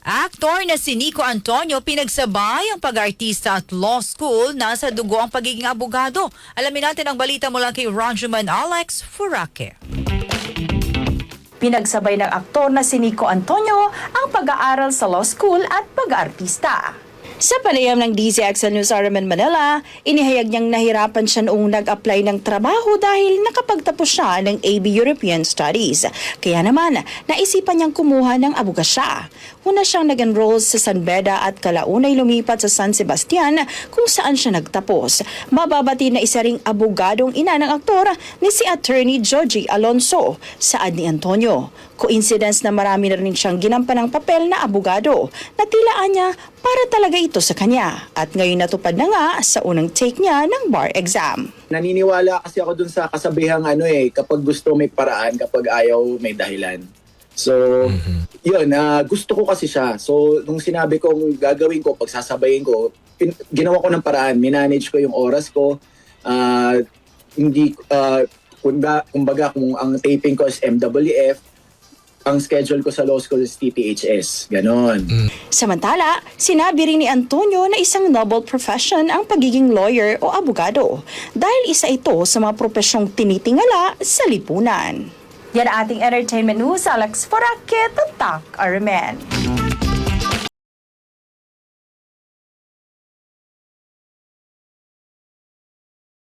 Aktor na si Nico Antonio pinagsabay ang pag-artista at law school, nasa dugo ang pagiging abogado. Alamin natin ang balita mula kay Ronjuman Alex Furaque. Pinagsabay ng aktor na si Nico Antonio ang pag-aaral sa law school at pag-aartista. Sa panayam ng DZXL News Araman Manila, inihayag niyang nahirapan siya noong nag-apply ng trabaho dahil nakapagtapos siya ng AB European Studies. Kaya naman, naisipan niyang kumuha ng abogasya. Una siyang nag-enroll sa San Beda at kalaunay lumipat sa San Sebastian kung saan siya nagtapos. Mababati na isa ring abogadong ina ng aktor ni si Attorney Georgie Alonso, saad ni Antonio. Coincidence na marami na rin siyang ginampan ng papel na abogado. Natilaan niya para talaga ito sa kanya. At ngayon natupad na nga sa unang take niya ng bar exam. Naniniwala kasi ako dun sa kasabihang kapag gusto may paraan, kapag ayaw may dahilan. So, yun, gusto ko kasi siya. So, nung sinabi kong gagawin ko, pagsasabayin ko, ginawa ko ng paraan. Minanage ko yung oras ko. Kumbaga, kung ang taping ko is MWF, ang schedule ko sa law school is TPHS. Ganon. Samantala, sinabi rin ni Antonio na isang noble profession ang pagiging lawyer o abogado dahil isa ito sa mga profesyong tinitingala sa lipunan. Yan ang ating entertainment news. Alex Furaque, Tatak Aramen.